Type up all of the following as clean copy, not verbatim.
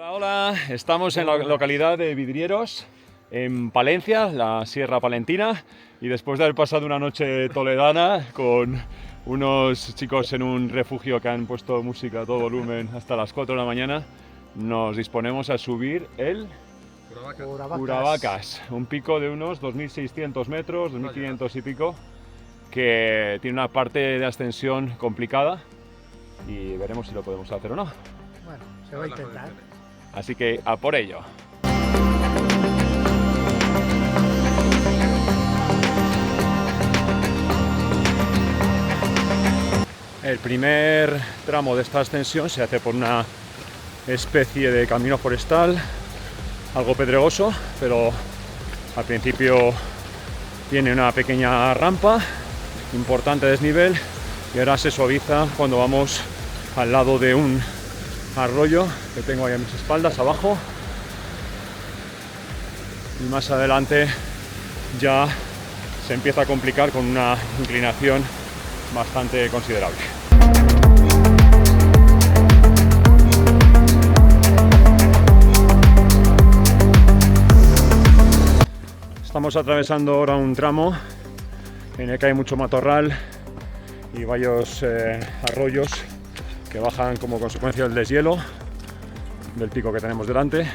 Hola, hola, estamos en la localidad de Vidrieros, en Palencia, la Sierra Palentina, y después de haber pasado una noche toledana con unos chicos en un refugio que han puesto música a todo volumen hasta las 4 de la mañana, nos disponemos a subir el Uravacas, un pico de unos 2.600 metros, 2.500 y pico, que tiene una parte de ascensión complicada y veremos si lo podemos hacer o no. Bueno, se va a intentar. Así que a por ello. El primer tramo de esta ascensión se hace por una especie de camino forestal, algo pedregoso, pero al principio tiene una pequeña rampa, importante desnivel, y ahora se suaviza cuando vamos al lado de un arroyo que tengo ahí a mis espaldas abajo, y más adelante ya se empieza a complicar con una inclinación bastante considerable. Estamos atravesando ahora un tramo en el que hay mucho matorral y varios arroyos que bajan como consecuencia del deshielo del pico que tenemos delante,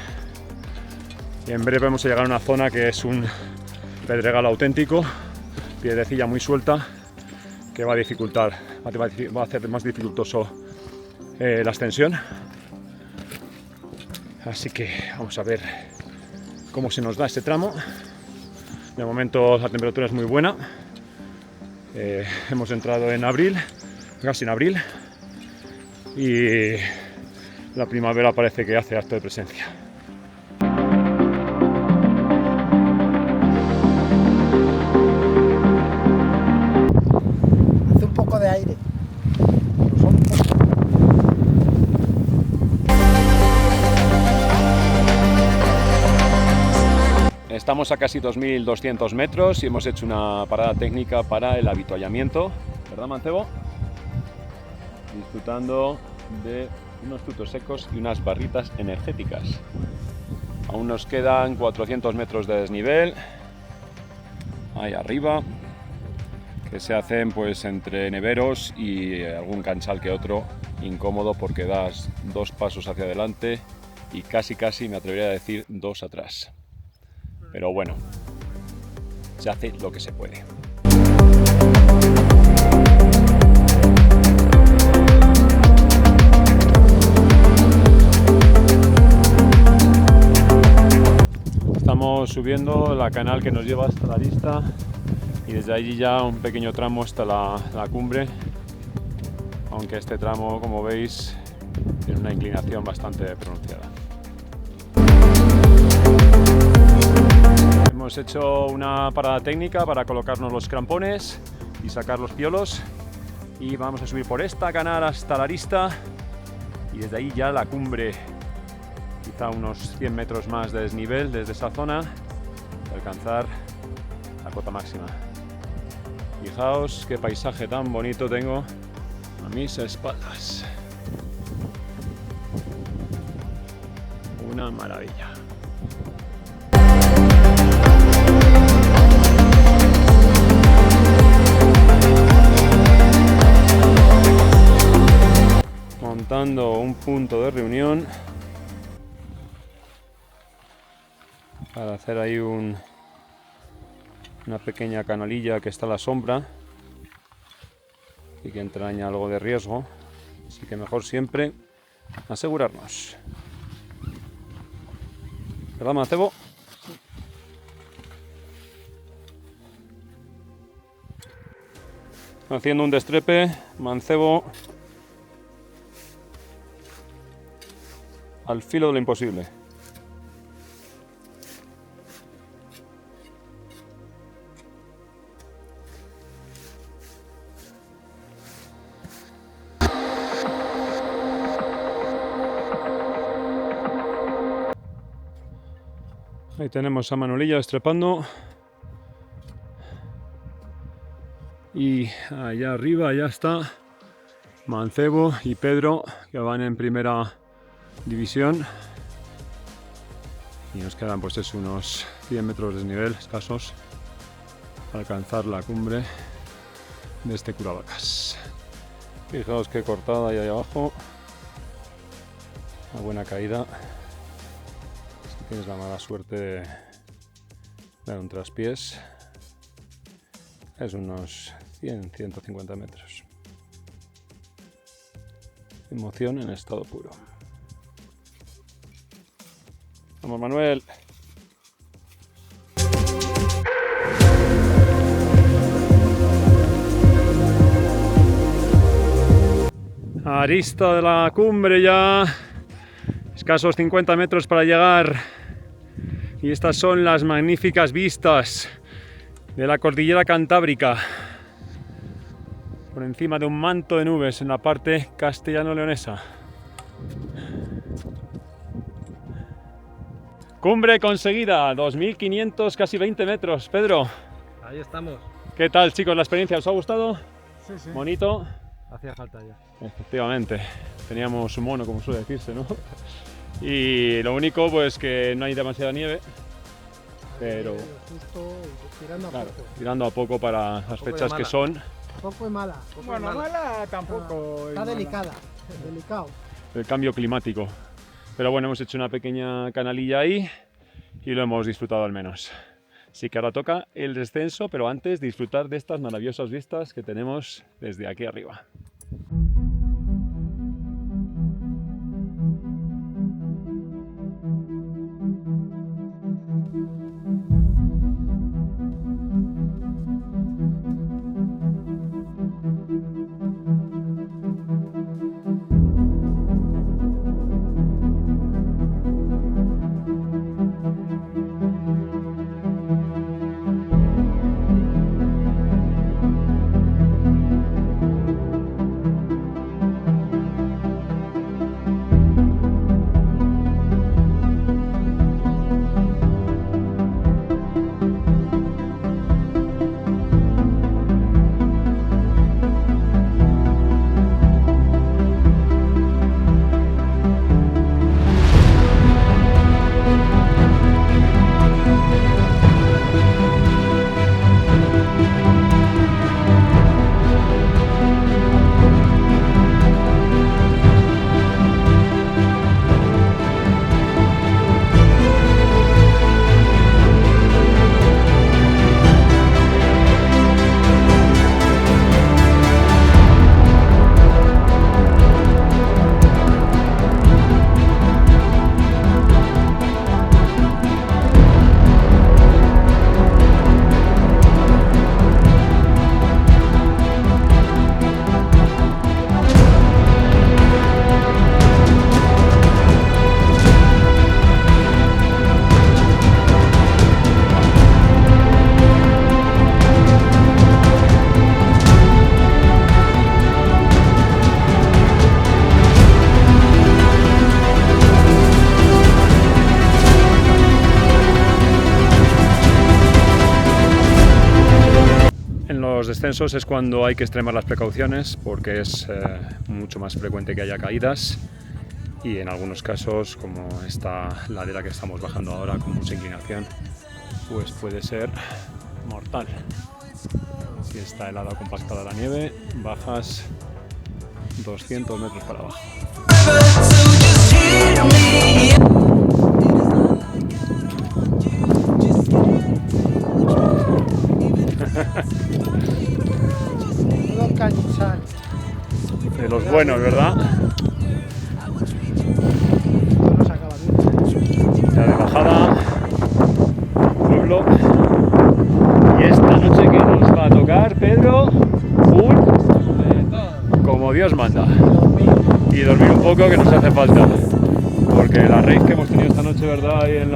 y en breve vamos a llegar a una zona que es un pedregal auténtico, piedrecilla muy suelta, que va a dificultar, va a hacer más dificultoso la ascensión. Así que vamos a ver cómo se nos da este tramo. De momento la temperatura es muy buena, hemos entrado en abril, casi en abril, y la primavera parece que hace acto de presencia. Hace un poco de aire. Estamos a casi 2.200 metros y hemos hecho una parada técnica para el avituallamiento, ¿verdad, Mancebo? Disfrutando de unos frutos secos y unas barritas energéticas. Aún nos quedan 400 metros de desnivel ahí arriba, que se hacen pues entre neveros y algún canchal que otro incómodo, porque das 2 pasos hacia adelante y casi me atrevería a decir 2 atrás. Pero bueno, se hace lo que se puede. Estamos subiendo la canal que nos lleva hasta la lista, y desde allí ya un pequeño tramo hasta la cumbre, aunque este tramo, como veis, tiene una inclinación bastante pronunciada. Hemos hecho una parada técnica para colocarnos los crampones y sacar los piolos, y vamos a subir por esta canal hasta la arista, y desde ahí ya la cumbre, quizá unos 100 metros más de desnivel desde esa zona, para alcanzar la cota máxima. Fijaos qué paisaje tan bonito tengo a mis espaldas. Una maravilla. Montando un punto de reunión para hacer ahí una pequeña canalilla que está a la sombra y que entraña algo de riesgo, así que mejor siempre asegurarnos. ¿Verdad, Mancebo? Haciendo un destrepe, Mancebo al filo de lo imposible. Ahí tenemos a Manolilla destrepando. Y allá arriba ya está Mancebo y Pedro, que van en primera división. Y nos quedan pues es unos 100 metros de desnivel escasos para alcanzar la cumbre de este Curavacas. Fijaos qué cortada hay ahí abajo, una buena caída. Si tienes la mala suerte de dar un traspiés, es unos 100-150 metros. Emoción en estado puro. Vamos, Manuel. Arista de la cumbre ya, escasos 50 metros para llegar, y estas son las magníficas vistas de la cordillera Cantábrica por encima de un manto de nubes en la parte castellano-leonesa. Cumbre conseguida, 2500, casi 20 metros. Pedro, Ahí estamos. ¿qué tal, chicos, la experiencia? ¿Os ha gustado? Sí, sí. ¿Bonito? Hacía falta ya. Efectivamente, teníamos un mono, como suele decirse, ¿no? Y lo único, pues que no hay demasiada nieve, pero Justo tirando a claro, poco. tirando a poco para las Poco fechas de que mala. son. Poco y mala. Bueno, mala tampoco. Está es mala. delicada. Delicado. El cambio climático. Pero bueno, hemos hecho una pequeña canalilla ahí y lo hemos disfrutado al menos. Así que ahora toca el descenso, pero antes disfrutar de estas maravillosas vistas que tenemos desde aquí arriba. Los descensos es cuando hay que extremar las precauciones porque es mucho más frecuente que haya caídas y en algunos casos, como esta ladera que estamos bajando ahora con mucha inclinación, pues puede ser mortal. Si está helada o compactada la nieve, bajas 200 metros para abajo. Todo cansán. De los buenos, ¿verdad? No nos acaba bien. Ya de bajada, pueblo. Y esta noche que nos va a tocar, Pedro, como Dios manda. Y dormir un poco, que nos hace falta. Porque la rave que hemos tenido esta noche, ¿verdad? Ahí en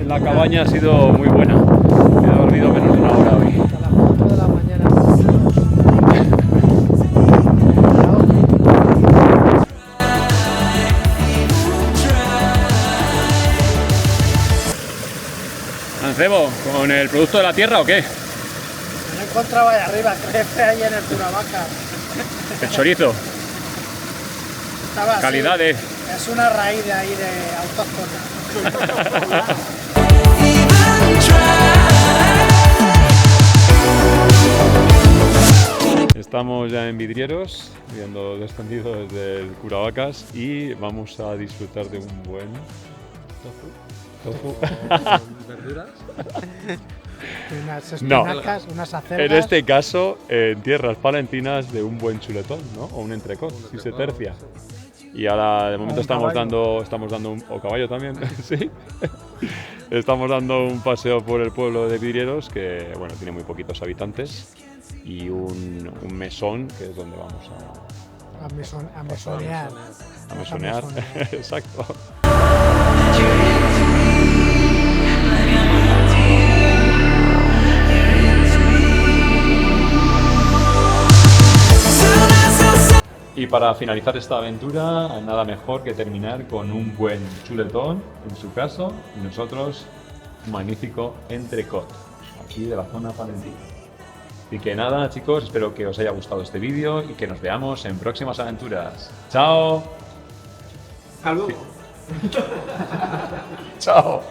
la cabaña ha sido muy buena. He dormido menos de una hora hoy. A las 4 de la mañana. Mancebo, ¿con el producto de la tierra o qué? Me lo encontraba ahí arriba, crece ahí en el Curavacas. El chorizo, Estaba así. calidades. Es una raíz de ahí de autóctona. Estamos ya en Vidrieros, viendo descendido desde el Curavacas y vamos a disfrutar de un buen tofu. ¿Verduras? Unas No. espinacas, unas acelgas. En este caso, en tierras palentinas, de un buen chuletón, ¿no? O un entrecot, si se tercia. Y ahora, de momento, un estamos caballo. dando un... O caballo también, sí. Estamos dando un paseo por el pueblo de Vidrieros, que, bueno, tiene muy poquitos habitantes. Y un mesón, que es donde vamos A mesonear. a mesonear. mesonear. Exacto. Y para finalizar esta aventura, nada mejor que terminar con un buen chuletón, en su caso, y nosotros un magnífico entrecot, aquí de la zona palentina. Y que nada, chicos, espero que os haya gustado este vídeo y que nos veamos en próximas aventuras. ¡Chao! Hasta luego. ¡Chao!